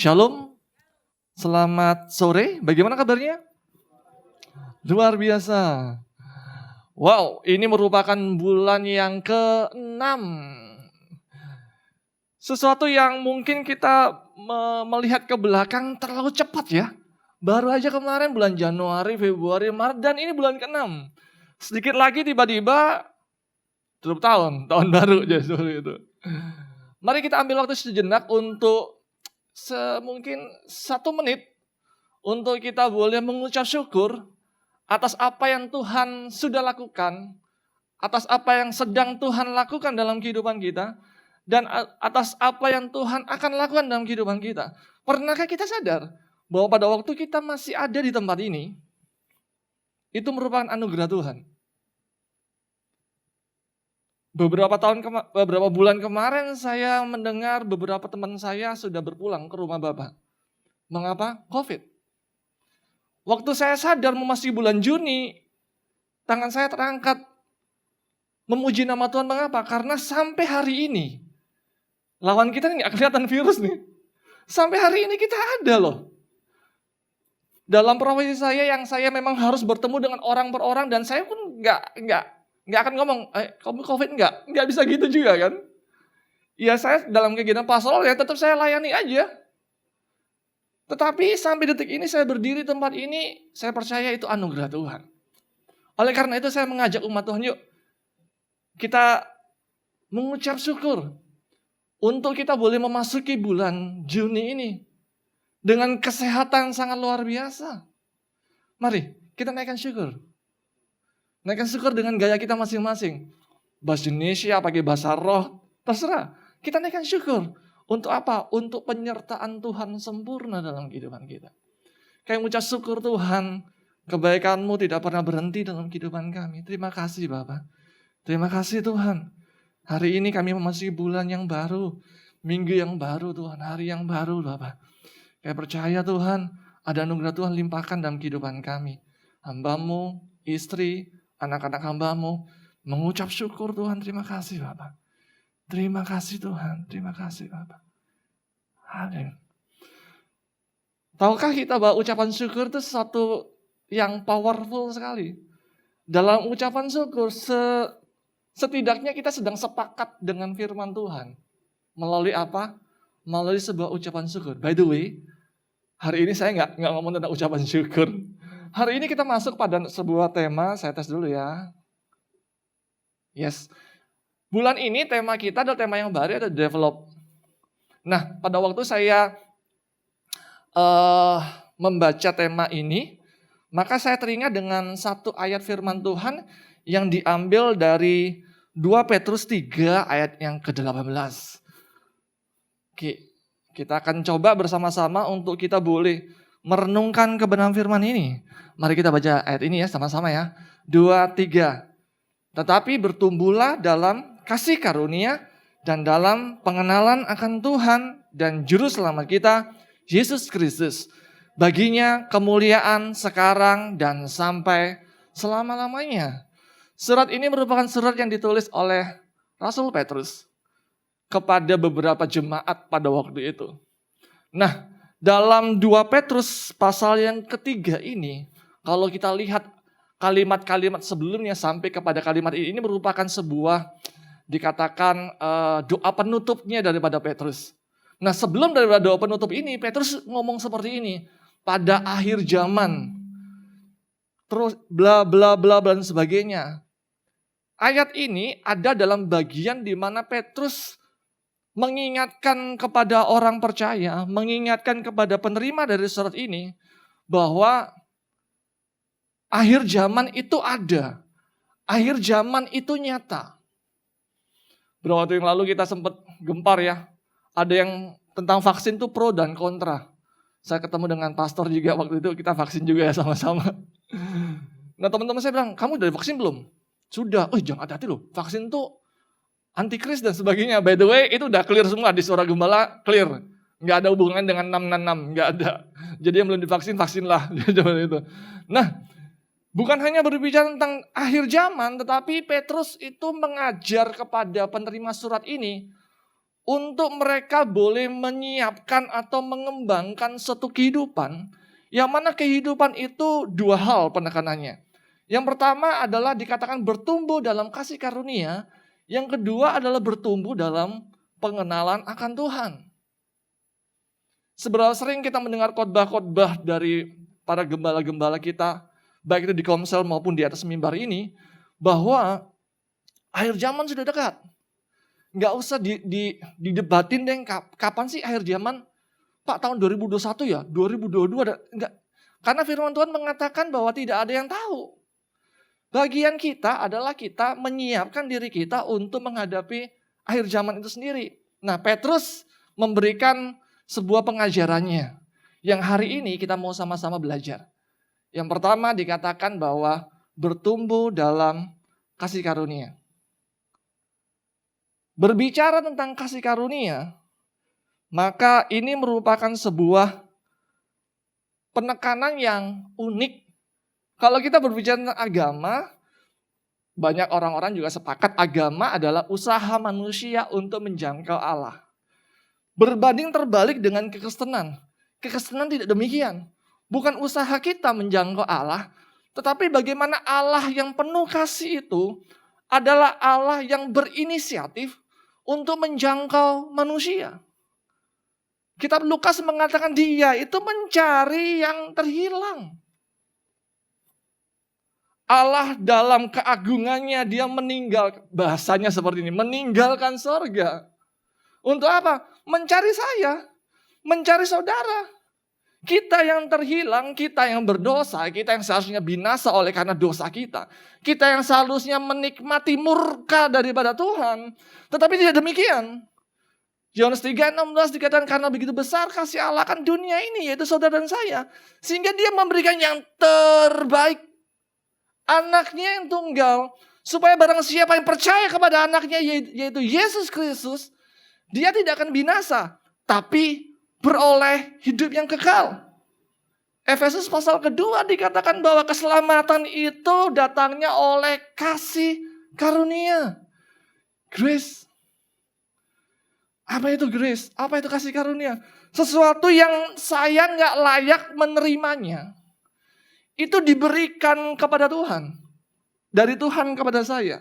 Shalom, selamat sore. Bagaimana kabarnya? Luar biasa. Wow, ini merupakan bulan yang ke-6. Sesuatu yang mungkin kita melihat ke belakang terlalu cepat ya. Baru aja kemarin bulan Januari, Februari, Maret, dan ini bulan ke-6. Sedikit lagi tiba-tiba tutup tahun baru jadi seperti itu. Mari kita ambil waktu sejenak untuk mungkin 1 menit untuk kita boleh mengucap syukur atas apa yang Tuhan sudah lakukan, atas apa yang sedang Tuhan lakukan dalam kehidupan kita, dan atas apa yang Tuhan akan lakukan dalam kehidupan kita. Pernahkah kita sadar bahwa pada waktu kita masih ada di tempat ini, itu merupakan anugerah Tuhan. Beberapa bulan kemarin saya mendengar beberapa teman saya sudah berpulang ke rumah Bapak. Mengapa? COVID. Waktu saya sadar memasuki bulan Juni, tangan saya terangkat memuji nama Tuhan. Mengapa? Karena sampai hari ini, lawan kita nggak kelihatan virus nih. Sampai hari ini kita ada loh. Dalam profesi saya yang saya memang harus bertemu dengan orang per orang, dan saya pun nggak akan ngomong, kamu COVID nggak bisa gitu juga kan. Ya saya dalam kegiatan pastoral ya tetap saya layani aja. Tetapi sampai detik ini saya berdiri di tempat ini, saya percaya itu anugerah Tuhan. Oleh karena itu saya mengajak umat Tuhan, yuk kita mengucap syukur untuk kita boleh memasuki bulan Juni ini dengan kesehatan sangat luar biasa. Mari kita naikkan syukur. Naikkan syukur dengan gaya kita masing-masing. Bahasa Indonesia, pakai bahasa roh, terserah. Kita naikkan syukur. Untuk apa? Untuk penyertaan Tuhan sempurna dalam kehidupan kita. Kayak mengucap syukur, Tuhan, kebaikan-Mu tidak pernah berhenti dalam kehidupan kami. Terima kasih Bapak. Terima kasih Tuhan. Hari ini kami memasuki bulan yang baru. Minggu yang baru Tuhan. Hari yang baru Bapak. Kayak percaya Tuhan, ada anugerah Tuhan limpahkan dalam kehidupan kami. Hamba-Mu, istri, anak-anak hamba-Mu mengucap syukur Tuhan. Terima kasih Bapak. Terima kasih Tuhan. Terima kasih Bapak. Amin. Tahukah kita bahwa ucapan syukur itu sesuatu yang powerful sekali. Dalam ucapan syukur setidaknya kita sedang sepakat dengan firman Tuhan. Melalui apa? Melalui sebuah ucapan syukur. By the way, hari ini saya nggak ngomong tentang ucapan syukur. Hari ini kita masuk pada sebuah tema, saya tes dulu ya. Yes. Bulan ini tema kita adalah tema yang baru, ada develop. Nah, pada waktu saya membaca tema ini, maka saya teringat dengan satu ayat firman Tuhan yang diambil dari 2 Petrus 3 ayat yang ke-18. Oke, kita akan coba bersama-sama untuk kita boleh merenungkan kebenaran firman ini. Mari kita baca ayat ini ya sama-sama ya. 2, 3. Tetapi bertumbuhlah dalam kasih karunia dan dalam pengenalan akan Tuhan dan Juru Selamat kita, Yesus Kristus. Baginya kemuliaan sekarang dan sampai selama-lamanya. Surat ini merupakan surat yang ditulis oleh Rasul Petrus kepada beberapa jemaat pada waktu itu. Nah, dalam 2 Petrus pasal yang ketiga ini, kalau kita lihat kalimat-kalimat sebelumnya sampai kepada kalimat ini merupakan sebuah dikatakan doa penutupnya daripada Petrus. Nah, sebelum daripada doa penutup ini, Petrus ngomong seperti ini, pada akhir zaman, terus bla bla bla dan sebagainya. Ayat ini ada dalam bagian di mana Petrus mengingatkan kepada orang percaya, mengingatkan kepada penerima dari surat ini, bahwa akhir zaman itu ada. Akhir zaman itu nyata. Beberapa waktu yang lalu kita sempat gempar ya. Ada yang tentang vaksin itu pro dan kontra. Saya ketemu dengan pastor juga waktu itu, kita vaksin juga ya sama-sama. Nah teman-teman saya bilang, kamu udah vaksin belum? Sudah. Oh jangan hati-hati loh, vaksin tuh antikris dan sebagainya. By the way, itu udah clear semua di suara gembala, clear. Nggak ada hubungan dengan 666, nggak ada. Jadi yang belum divaksin, vaksinlah. Itu. Nah, bukan hanya berbicara tentang akhir zaman, tetapi Petrus itu mengajar kepada penerima surat ini untuk mereka boleh menyiapkan atau mengembangkan suatu kehidupan, yang mana kehidupan itu dua hal penekanannya. Yang pertama adalah dikatakan bertumbuh dalam kasih karunia, yang kedua adalah bertumbuh dalam pengenalan akan Tuhan. Seberapa sering kita mendengar khotbah-khotbah dari para gembala-gembala kita, baik itu di komsel maupun di atas mimbar ini, bahwa akhir zaman sudah dekat. Nggak usah didebatin deh, kapan sih akhir zaman? Pak, tahun 2021 ya? 2022 ada? Enggak. Karena firman Tuhan mengatakan bahwa tidak ada yang tahu. Bagian kita adalah kita menyiapkan diri kita untuk menghadapi akhir zaman itu sendiri. Nah, Petrus memberikan sebuah pengajarannya yang hari ini kita mau sama-sama belajar. Yang pertama dikatakan bahwa bertumbuh dalam kasih karunia. Berbicara tentang kasih karunia, maka ini merupakan sebuah penekanan yang unik. Kalau kita berbicara tentang agama, banyak orang-orang juga sepakat agama adalah usaha manusia untuk menjangkau Allah. Berbanding terbalik dengan kekristenan. Kekristenan tidak demikian. Bukan usaha kita menjangkau Allah, tetapi bagaimana Allah yang penuh kasih itu adalah Allah yang berinisiatif untuk menjangkau manusia. Kitab Lukas mengatakan dia itu mencari yang terhilang. Allah dalam keagungannya dia bahasanya seperti ini, meninggalkan sorga. Untuk apa? Mencari saya, mencari saudara. Kita yang terhilang, kita yang berdosa, kita yang seharusnya binasa oleh karena dosa kita. Kita yang seharusnya menikmati murka daripada Tuhan. Tetapi tidak demikian. Yohanes 3:16 dikatakan karena begitu besar kasih Allah akan dunia ini, yaitu saudara dan saya. Sehingga dia memberikan yang terbaik. Anaknya yang tunggal. Supaya barang siapa yang percaya kepada anaknya, yaitu Yesus Kristus, dia tidak akan binasa, tapi beroleh hidup yang kekal. Efesus pasal kedua dikatakan bahwa keselamatan itu datangnya oleh kasih karunia. Grace. Apa itu grace? Apa itu kasih karunia? Sesuatu yang saya nggak layak menerimanya. Itu diberikan kepada Tuhan. Dari Tuhan kepada saya.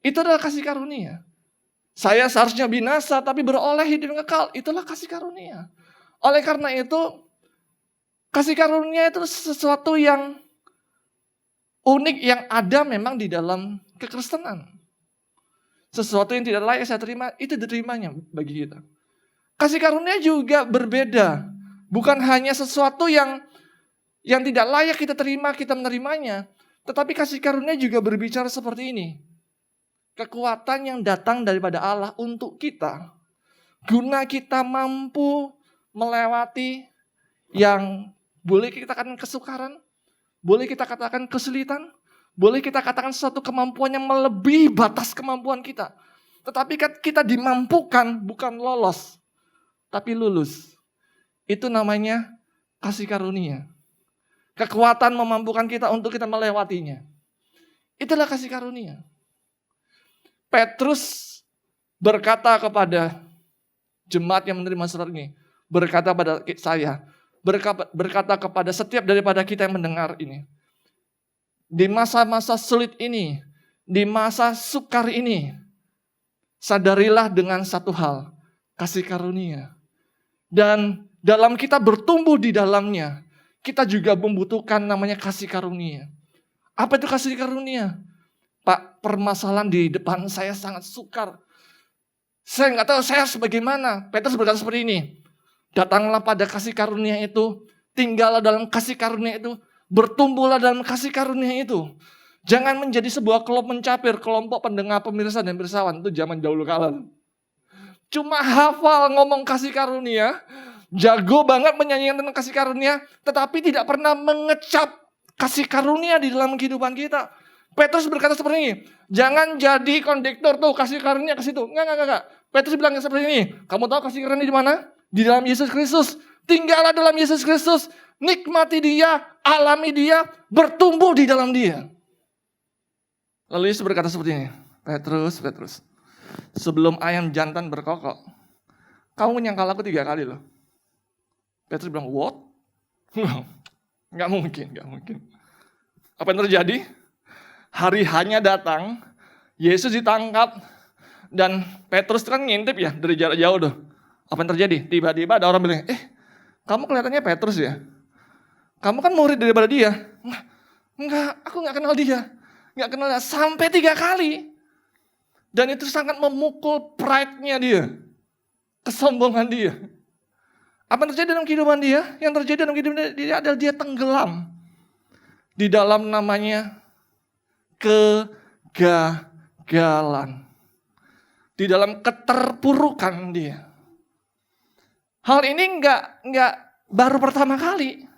Itu adalah kasih karunia. Saya seharusnya binasa tapi beroleh hidup yang kekal. Itulah kasih karunia. Oleh karena itu, kasih karunia itu sesuatu yang unik yang ada memang di dalam kekristenan. Sesuatu yang tidak layak saya terima, itu diterimanya bagi kita. Kasih karunia juga berbeda. Bukan hanya sesuatu yang tidak layak kita terima, kita menerimanya. Tetapi kasih karunia juga berbicara seperti ini. Kekuatan yang datang daripada Allah untuk kita. Guna kita mampu melewati yang boleh kita katakan kesukaran. Boleh kita katakan kesulitan. Boleh kita katakan suatu kemampuan yang melebihi batas kemampuan kita. Tetapi kita dimampukan bukan lolos. Tapi lulus. Itu namanya kasih karunia. Kekuatan memampukan kita untuk kita melewatinya. Itulah kasih karunia. Petrus berkata kepada jemaat yang menerima surat ini, berkata pada saya, berkata kepada setiap daripada kita yang mendengar ini, di masa-masa sulit ini, di masa sukar ini, sadarilah dengan satu hal, kasih karunia. Dan dalam kita bertumbuh di dalamnya, kita juga membutuhkan namanya kasih karunia. Apa itu kasih karunia? Pak, permasalahan di depan saya sangat sukar. Saya nggak tahu saya sebagaimana. Petrus berkata seperti ini. Datanglah pada kasih karunia itu. Tinggallah dalam kasih karunia itu. Bertumbuhlah dalam kasih karunia itu. Jangan menjadi sebuah kelompok pendengar, pemirsa dan pirsawan. Itu zaman dahulu kala. Cuma hafal ngomong kasih karunia. Jago banget menyanyikan tentang kasih karunia. Tetapi tidak pernah mengecap kasih karunia di dalam kehidupan kita. Petrus berkata seperti ini, jangan jadi kondektor tuh kasih karunia ke situ. Enggak. Petrus bilang seperti ini, kamu tahu kasih karunia di mana? Di dalam Yesus Kristus. Tinggallah dalam Yesus Kristus, nikmati dia, alami dia, bertumbuh di dalam dia. Lalu Yesus berkata seperti ini, Petrus, sebelum ayam jantan berkokok, kamu menyangkal aku 3 kali loh. Petrus bilang, what? Nggak mungkin. Apa yang terjadi? Hari hanya datang, Yesus ditangkap, dan Petrus kan ngintip ya dari jarak jauh tuh. Apa yang terjadi? Tiba-tiba ada orang bilang, kamu kelihatannya Petrus ya? Kamu kan murid daripada dia. Enggak, aku nggak kenal dia. Nggak kenal dia. Sampai 3 kali. Dan itu sangat memukul pride-nya dia. Kesombongan dia. Apa yang terjadi dalam kehidupan dia? Yang terjadi dalam kehidupan dia adalah dia tenggelam. Di dalam namanya kegagalan. Di dalam keterpurukan dia. Hal ini enggak baru pertama kali.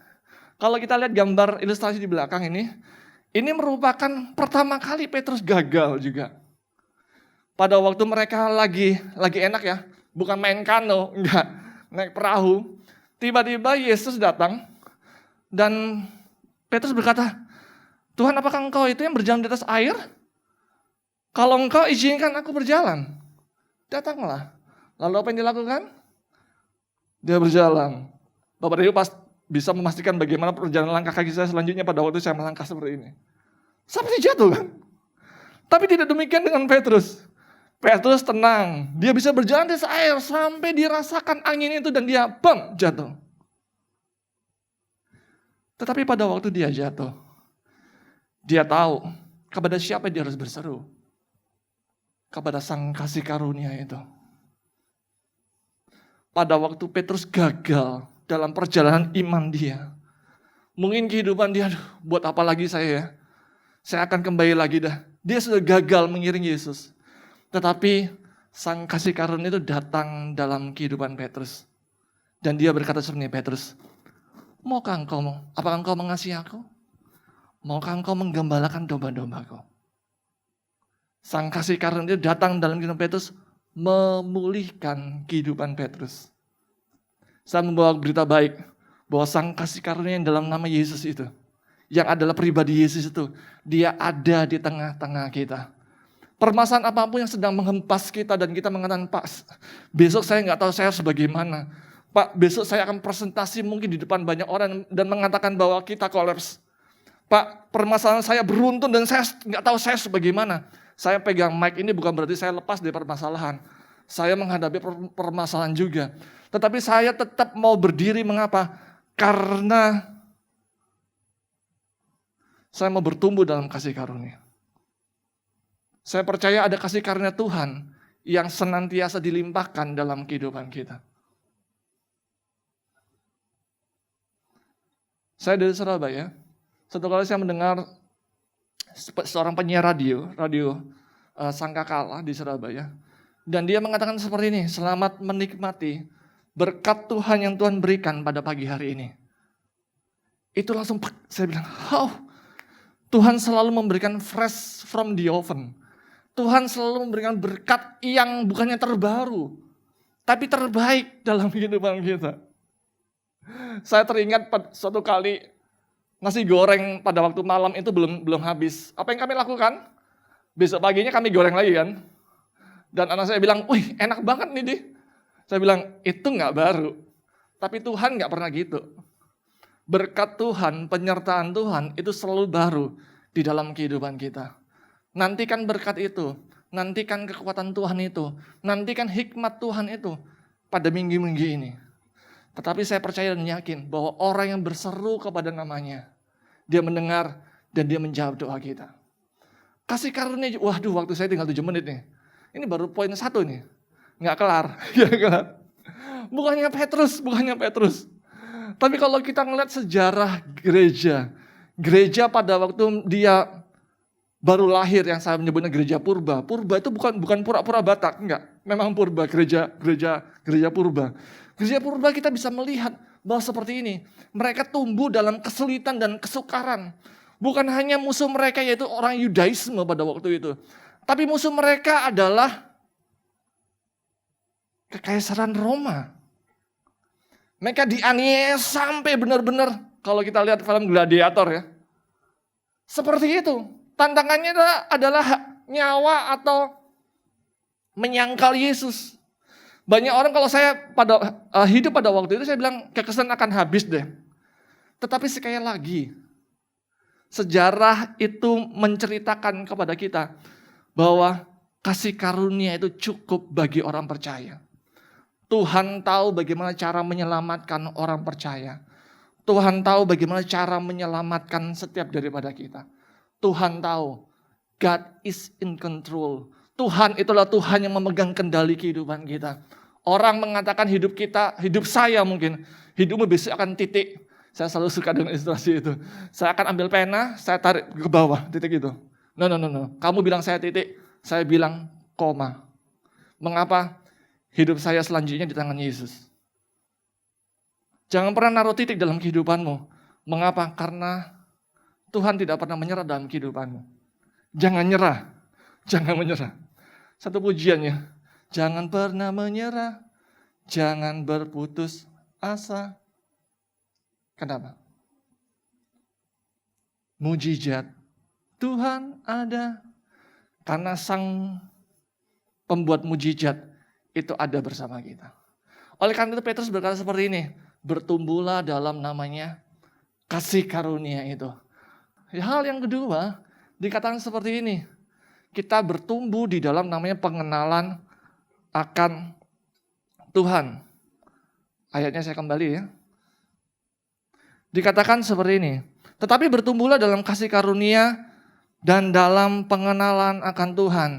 Kalau kita lihat gambar ilustrasi di belakang ini merupakan pertama kali Petrus gagal juga. Pada waktu mereka lagi enak ya, bukan main kano, enggak, naik perahu. Tiba-tiba Yesus datang dan Petrus berkata, Tuhan, apakah engkau itu yang berjalan di atas air? Kalau engkau izinkan aku berjalan, datanglah. Lalu apa yang dilakukan? Dia berjalan. Bapak dan Ibu bisa memastikan bagaimana perjalanan langkah kaki saya selanjutnya pada waktu saya melangkah seperti ini. Sampai jatuh kan? Tapi tidak demikian dengan Petrus. Petrus tenang. Dia bisa berjalan di atas air sampai dirasakan angin itu dan dia jatuh. Tetapi pada waktu dia jatuh, dia tahu kepada siapa dia harus berseru. Kepada Sang Kasih Karunia itu. Pada waktu Petrus gagal dalam perjalanan iman dia. Mungkin kehidupan dia, buat apa lagi saya ya? Saya akan kembali lagi dah. Dia sudah gagal mengiring Yesus. Tetapi Sang Kasih Karunia itu datang dalam kehidupan Petrus. Dan dia berkata seperti ini, Petrus, apakah engkau mengasihi aku? Maukah engkau menggembalakan domba-dombaku? Sang Kasih Karunia itu datang dalam kehidupan Petrus, memulihkan kehidupan Petrus. Saya membawa berita baik bahwa Sang Kasih Karunia yang dalam nama Yesus itu, yang adalah pribadi Yesus itu, dia ada di tengah-tengah kita. Permasalahan apapun yang sedang menghempas kita dan kita mengatakan, Pak, besok saya nggak tahu saya harus bagaimana. Pak, besok saya akan presentasi mungkin di depan banyak orang dan mengatakan bahwa kita kolaps. Pak, permasalahan saya beruntun dan saya nggak tahu saya harus bagaimana. Saya pegang mic ini bukan berarti saya lepas dari permasalahan. Saya menghadapi permasalahan juga. Tetapi saya tetap mau berdiri, mengapa? Karena saya mau bertumbuh dalam kasih karunia. Saya percaya ada kasih karunia Tuhan yang senantiasa dilimpahkan dalam kehidupan kita. Saya dari Surabaya. Satu kali saya mendengar seorang penyiar radio Sangkakala di Surabaya. Dan dia mengatakan seperti ini, selamat menikmati berkat Tuhan yang Tuhan berikan pada pagi hari ini. Itu langsung saya bilang, Tuhan selalu memberikan fresh from the oven. Tuhan selalu memberikan berkat yang bukannya terbaru, tapi terbaik dalam kehidupan kita. Saya teringat suatu kali nasi goreng pada waktu malam itu belum habis. Apa yang kami lakukan? Besok paginya kami goreng lagi kan. Dan anak saya bilang, wih enak banget nih Di. Saya bilang, itu gak baru. Tapi Tuhan gak pernah gitu. Berkat Tuhan, penyertaan Tuhan itu selalu baru di dalam kehidupan kita. Nantikan berkat itu, nantikan kekuatan Tuhan itu, nantikan hikmat Tuhan itu pada minggu-minggu ini. Tetapi saya percaya dan yakin bahwa orang yang berseru kepada namanya, dia mendengar dan dia menjawab doa kita. Kasih karunia, waduh waktu saya tinggal 7 menit nih. Ini baru poin 1 nih, nggak kelar. Bukannya Petrus. Tapi kalau kita ngeliat sejarah gereja pada waktu dia baru lahir yang saya menyebutnya gereja purba. Purba itu bukan pura-pura Batak, enggak. Memang purba, gereja purba. Gereja purba kita bisa melihat bahwa seperti ini. Mereka tumbuh dalam kesulitan dan kesukaran. Bukan hanya musuh mereka yaitu orang Yudaisme pada waktu itu. Tapi musuh mereka adalah Kekaisaran Roma. Mereka dianiaya sampai benar-benar, kalau kita lihat film Gladiator ya. Seperti itu. Tantangannya adalah nyawa atau menyangkal Yesus. Banyak orang kalau saya hidup pada waktu itu, saya bilang kekesan akan habis deh. Tetapi sekali lagi, sejarah itu menceritakan kepada kita bahwa kasih karunia itu cukup bagi orang percaya. Tuhan tahu bagaimana cara menyelamatkan orang percaya. Tuhan tahu bagaimana cara menyelamatkan setiap daripada kita. Tuhan tahu, God is in control. Tuhan itulah Tuhan yang memegang kendali kehidupan kita. Orang mengatakan hidup kita, hidup saya mungkin, hidupmu besok akan titik. Saya selalu suka dengan ilustrasi itu. Saya akan ambil pena, saya tarik ke bawah, titik itu. No. Kamu bilang saya titik, saya bilang koma. Mengapa? Hidup saya selanjutnya di tangan Yesus. Jangan pernah naruh titik dalam kehidupanmu. Mengapa? Karena Tuhan tidak pernah menyerah dalam kehidupanmu. Jangan nyerah. Jangan menyerah. Satu pujiannya. Jangan pernah menyerah. Jangan berputus asa. Kenapa? Mujizat Tuhan ada. Karena Sang pembuat mujizat itu ada bersama kita. Oleh karena itu Petrus berkata seperti ini. Bertumbuhlah dalam namanya kasih karunia itu. Hal yang kedua, dikatakan seperti ini. Kita bertumbuh di dalam namanya pengenalan akan Tuhan. Ayatnya saya kembali ya. Dikatakan seperti ini. Tetapi bertumbuhlah dalam kasih karunia dan dalam pengenalan akan Tuhan.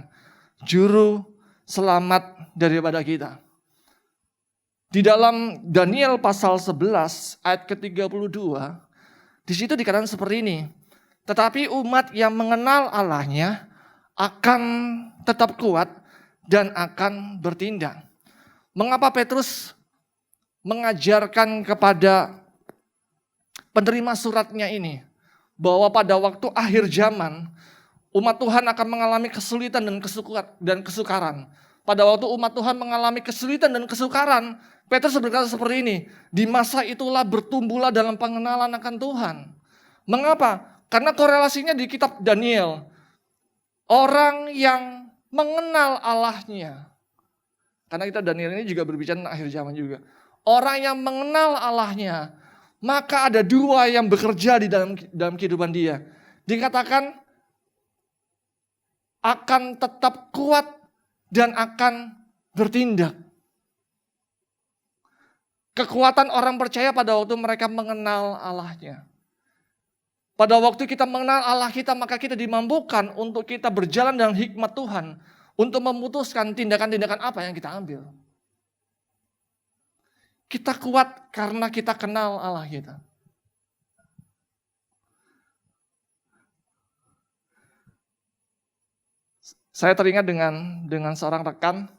Juru selamat daripada kita. Di dalam Daniel pasal 11 ayat ke-32, di situ dikatakan seperti ini. Tetapi umat yang mengenal Allahnya akan tetap kuat dan akan bertindak. Mengapa Petrus mengajarkan kepada penerima suratnya ini bahwa pada waktu akhir zaman umat Tuhan akan mengalami kesulitan dan kesukaran. Pada waktu umat Tuhan mengalami kesulitan dan kesukaran, Petrus berkata seperti ini, di masa itulah bertumbuhlah dalam pengenalan akan Tuhan. Mengapa? Karena korelasinya di kitab Daniel. Orang yang mengenal Allahnya. Karena kitab Daniel ini juga berbicara tentang akhir zaman juga. Orang yang mengenal Allahnya, maka ada dua yang bekerja di dalam kehidupan dia. Dikatakan akan tetap kuat dan akan bertindak. Kekuatan orang percaya pada waktu mereka mengenal Allahnya. Pada waktu kita mengenal Allah kita, maka kita dimampukan untuk kita berjalan dalam hikmat Tuhan. Untuk memutuskan tindakan-tindakan apa yang kita ambil. Kita kuat karena kita kenal Allah kita. Saya teringat dengan seorang rekan.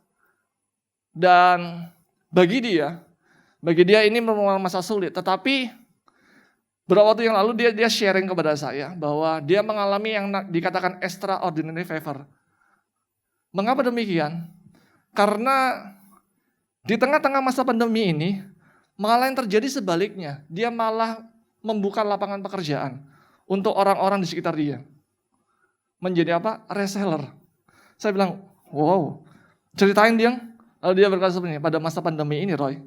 Dan bagi dia ini merupakan masa sulit. Tetapi beberapa waktu yang lalu dia sharing kepada saya bahwa dia mengalami yang dikatakan extraordinary favor. Mengapa demikian? Karena di tengah-tengah masa pandemi ini malah yang terjadi sebaliknya. Dia malah membuka lapangan pekerjaan untuk orang-orang di sekitar dia. Menjadi apa? Reseller. Saya bilang, wow, ceritain dia. Lalu dia berkata seperti ini, pada masa pandemi ini Roy,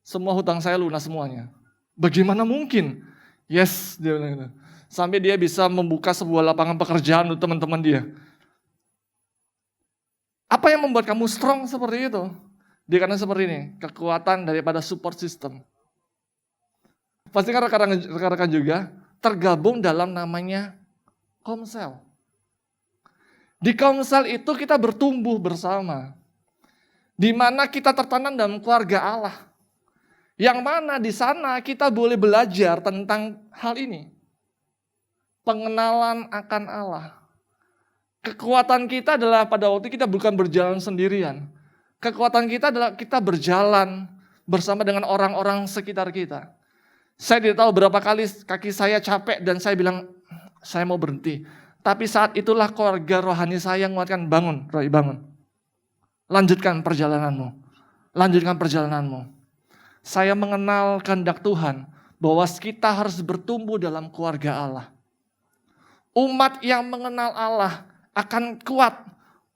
semua hutang saya lunas semuanya. Bagaimana mungkin? Yes, dia bilang itu. Sampai dia bisa membuka sebuah lapangan pekerjaan untuk teman-teman dia. Apa yang membuat kamu strong seperti itu? Dia kata seperti ini, kekuatan daripada support system. Pasti kan rekan-rekan juga tergabung dalam namanya Komsel. Di Komsel itu kita bertumbuh bersama. Di mana kita tertanam dalam keluarga Allah. Yang mana di sana kita boleh belajar tentang hal ini. Pengenalan akan Allah. Kekuatan kita adalah pada waktu kita bukan berjalan sendirian. Kekuatan kita adalah kita berjalan bersama dengan orang-orang sekitar kita. Saya tidak tahu berapa kali kaki saya capek dan saya bilang, saya mau berhenti. Tapi saat itulah keluarga rohani saya menguatkan, bangun, Roy, bangun. Lanjutkan perjalananmu. Lanjutkan perjalananmu. Saya mengenal kehendak Tuhan bahwa kita harus bertumbuh dalam keluarga Allah. Umat yang mengenal Allah akan kuat.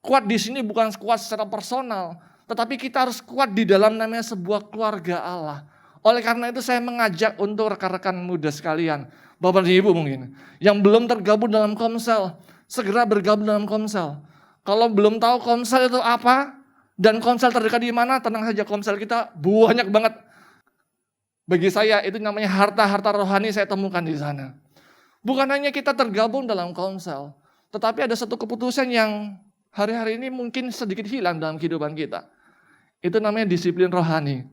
Kuat di sini bukan kuat secara personal, tetapi kita harus kuat di dalam namanya sebuah keluarga Allah. Oleh karena itu saya mengajak untuk rekan-rekan muda sekalian, Bapak dan Ibu mungkin, yang belum tergabung dalam Komsel, segera bergabung dalam Komsel. Kalau belum tahu Komsel itu apa, dan Komsel terdekat di mana, tenang saja, Komsel kita banyak banget. Bagi saya itu namanya harta-harta rohani saya temukan di sana. Bukan hanya kita tergabung dalam Komsel, tetapi ada satu keputusan yang hari-hari ini mungkin sedikit hilang dalam kehidupan kita. Itu namanya disiplin rohani.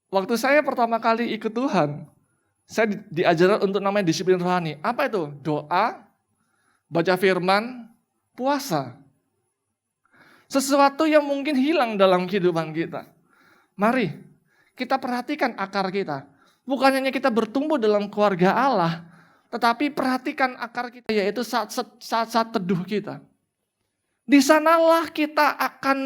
Waktu saya pertama kali ikut Tuhan, saya diajarkan untuk namanya disiplin rohani. Apa itu? Doa, baca firman, puasa. Sesuatu yang mungkin hilang dalam kehidupan kita. Mari kita perhatikan akar kita. Bukan hanya kita bertumbuh dalam keluarga Allah, tetapi perhatikan akar kita, yaitu saat teduh kita. Di sanalah kita akan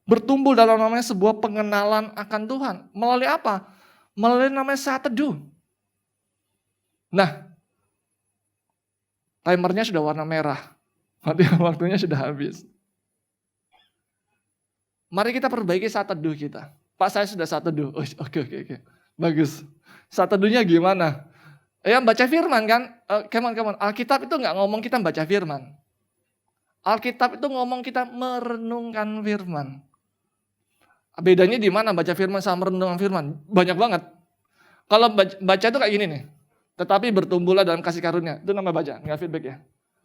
bertumbuh dalam namanya sebuah pengenalan akan Tuhan. Melalui apa? Melalui namanya saat teduh. Nah, timernya sudah warna merah. Waktunya sudah habis. Mari kita perbaiki saat teduh kita. Pak, saya sudah saat teduh. Oh, oke. Bagus. Saat teduhnya gimana? Ya baca firman kan. Come on. Alkitab itu nggak ngomong kita baca firman. Alkitab itu ngomong kita merenungkan firman. Bedanya di mana baca firman sama merenungkan firman? Banyak banget. Kalau baca itu kayak gini nih. Tetapi bertumbuhlah dalam kasih karunia. Itu namanya baca, nggak feedback ya.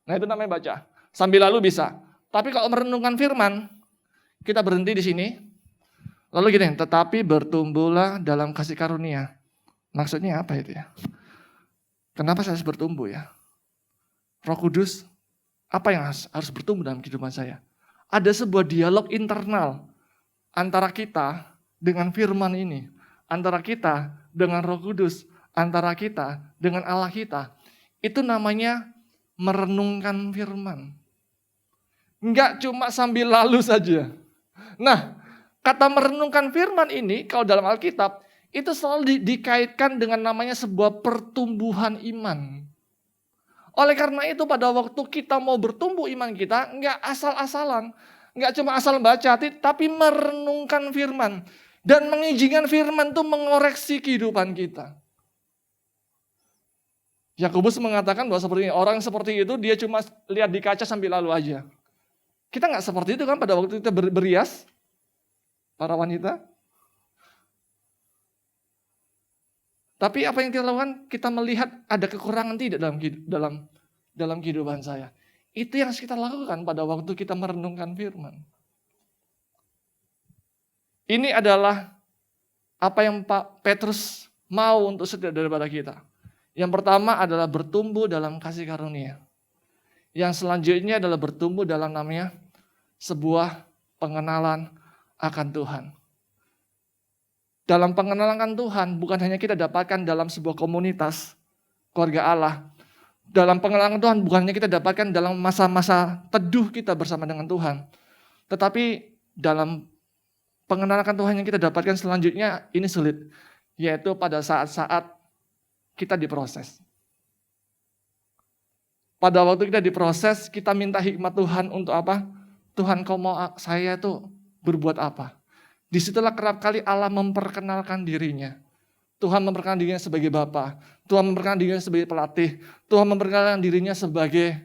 Nah itu namanya baca. Sambil lalu bisa. Tapi kalau merenungkan firman, kita berhenti di sini. Lalu gini, tetapi bertumbuhlah dalam kasih karunia. Maksudnya apa itu ya? Kenapa saya harus bertumbuh ya? Roh Kudus, apa yang harus bertumbuh dalam kehidupan saya? Ada sebuah dialog internal antara kita dengan firman ini. Antara kita dengan Roh Kudus. Antara kita dengan Allah kita. Itu namanya merenungkan firman. Enggak cuma sambil lalu saja. Nah, kata merenungkan firman ini, kalau dalam Alkitab, itu selalu dikaitkan dengan namanya sebuah pertumbuhan iman. Oleh karena itu pada waktu kita mau bertumbuh iman kita, enggak asal-asalan. Enggak cuma asal baca, tapi merenungkan firman. Dan mengizinkan firman itu mengoreksi kehidupan kita. Yakobus mengatakan bahwa seperti ini, orang seperti itu dia cuma lihat di kaca sambil lalu aja. Kita nggak seperti itu kan pada waktu kita berias, para wanita. Tapi apa yang kita lakukan? Kita melihat ada kekurangan tidak dalam kehidupan saya. Itu yang harus kita lakukan pada waktu kita merenungkan firman. Ini adalah apa yang Pak Petrus mau untuk setiap daripada kita. Yang pertama adalah bertumbuh dalam kasih karunia. Yang selanjutnya adalah bertumbuh dalam namanya sebuah pengenalan akan Tuhan. Dalam pengenalan akan Tuhan bukan hanya kita dapatkan dalam sebuah komunitas keluarga Allah. Dalam pengenalan Tuhan bukan hanya kita dapatkan dalam masa-masa teduh kita bersama dengan Tuhan. Tetapi dalam pengenalan akan Tuhan yang kita dapatkan selanjutnya ini sulit. Yaitu pada saat-saat kita diproses. Pada waktu kita diproses, kita minta hikmat Tuhan untuk apa? Tuhan, kau mau saya itu berbuat apa? Disitulah kerap kali Allah memperkenalkan dirinya. Tuhan memperkenalkan dirinya sebagai Bapa. Tuhan memperkenalkan dirinya sebagai pelatih. Tuhan memperkenalkan dirinya sebagai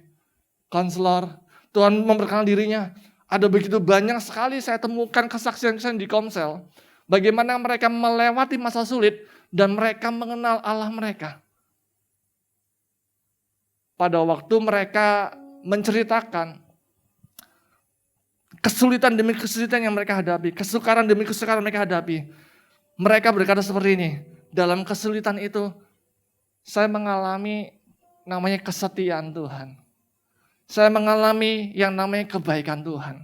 konselor. Tuhan memperkenalkan dirinya. Ada begitu banyak sekali saya temukan kesaksian-kesaksian di Komsel. Bagaimana mereka melewati masa sulit dan mereka mengenal Allah mereka. Pada waktu mereka menceritakan kesulitan demi kesulitan yang mereka hadapi, kesukaran demi kesukaran mereka hadapi, mereka berkata seperti ini, dalam kesulitan itu saya mengalami namanya kesetiaan Tuhan. Saya mengalami yang namanya kebaikan Tuhan.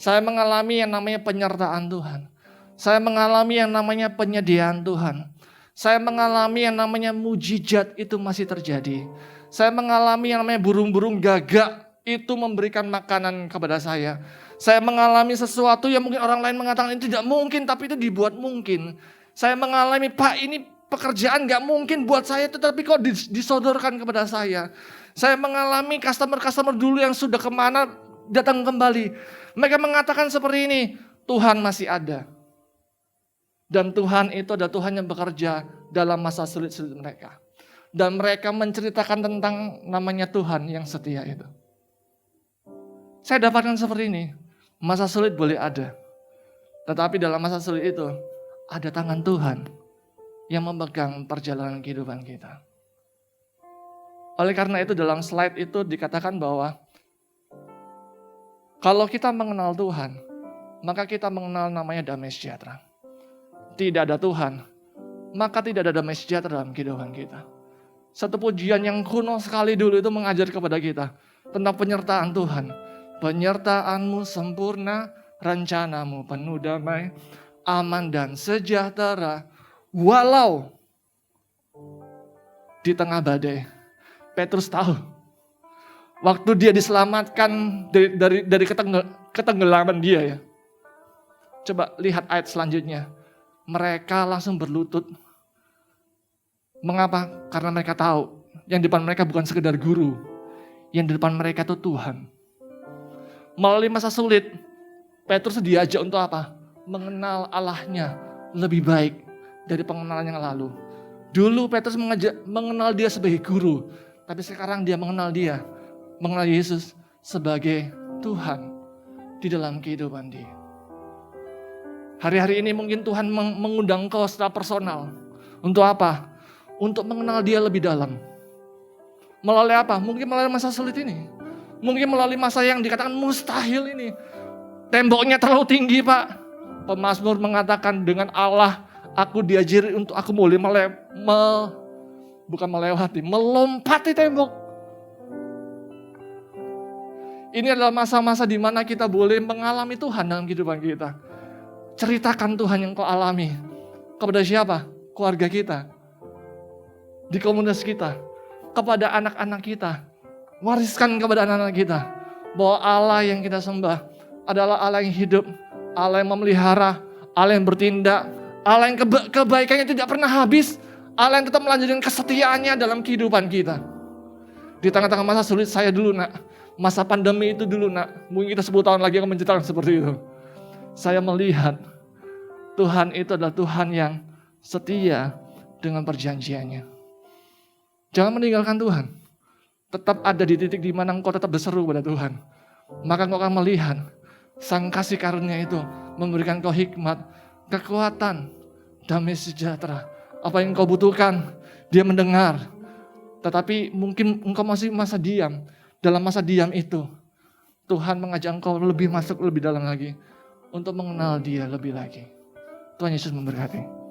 Saya mengalami yang namanya penyertaan Tuhan. Saya mengalami yang namanya penyediaan Tuhan. Saya mengalami yang namanya mujizat itu masih terjadi. Saya mengalami yang namanya burung-burung gagak itu memberikan makanan kepada saya. Saya mengalami sesuatu yang mungkin orang lain mengatakan ini tidak mungkin, tapi itu dibuat mungkin. Saya mengalami, Pak, ini pekerjaan gak mungkin buat saya, tetapi kok disodorkan kepada saya. Saya mengalami customer-customer dulu yang sudah kemana datang kembali. Mereka mengatakan seperti ini, Tuhan masih ada. Dan Tuhan itu adalah Tuhan yang bekerja dalam masa sulit-sulit mereka. Dan mereka menceritakan tentang namanya Tuhan yang setia itu. Saya dapatkan seperti ini, masa sulit boleh ada. Tetapi dalam masa sulit itu, ada tangan Tuhan yang memegang perjalanan kehidupan kita. Oleh karena itu dalam slide itu dikatakan bahwa kalau kita mengenal Tuhan, maka kita mengenal namanya damai sejahtera. Tidak ada Tuhan, maka tidak ada damai sejahtera dalam kehidupan kita. Satu pujian yang kuno sekali dulu itu mengajar kepada kita tentang penyertaan Tuhan. Penyertaanmu sempurna, rencanamu penuh damai, aman dan sejahtera. Walau di tengah badai, Petrus tahu waktu dia diselamatkan dari ketenggelaman dia ya. Coba lihat ayat selanjutnya. Mereka langsung berlutut. Mengapa? Karena mereka tahu yang di depan mereka bukan sekedar guru, yang di depan mereka itu Tuhan. Melalui masa sulit, Petrus diajak untuk apa? Mengenal Allahnya lebih baik dari pengenalan yang lalu. Dulu Petrus mengenal dia sebagai guru, tapi sekarang dia mengenal Yesus sebagai Tuhan di dalam kehidupan dia. Hari-hari ini mungkin Tuhan mengundang kau secara personal. Untuk apa? Untuk mengenal dia lebih dalam. Melalui apa? Mungkin melalui masa sulit ini. Mungkin melalui masa yang dikatakan mustahil ini. Temboknya terlalu tinggi, Pak. Pemazmur mengatakan dengan Allah aku diajari untuk aku boleh melompati tembok. Ini adalah masa-masa di mana kita boleh mengalami Tuhan dalam kehidupan kita. Ceritakan Tuhan yang kau alami. Kepada siapa? Keluarga kita. Di komunitas kita. Kepada anak-anak kita. Wariskan kepada anak-anak kita. Bahwa Allah yang kita sembah adalah Allah yang hidup. Allah yang memelihara. Allah yang bertindak. Allah yang kebaikannya tidak pernah habis. Allah yang tetap melanjutkan kesetiaannya dalam kehidupan kita. Di tengah-tengah masa sulit saya dulu nak. Masa pandemi itu dulu nak. Mungkin kita 10 tahun lagi akan menceritakan seperti itu. Saya melihat Tuhan itu adalah Tuhan yang setia dengan perjanjiannya. Jangan meninggalkan Tuhan. Tetap ada di titik di mana engkau tetap berseru kepada Tuhan. Maka engkau akan melihat Sang kasih karunia itu memberikan kau hikmat, kekuatan, damai sejahtera. Apa yang engkau butuhkan, Dia mendengar. Tetapi mungkin engkau masih masa diam. Dalam masa diam itu, Tuhan mengajak engkau lebih masuk lebih dalam lagi. Untuk mengenal Dia lebih lagi. Tuhan Yesus memberkati.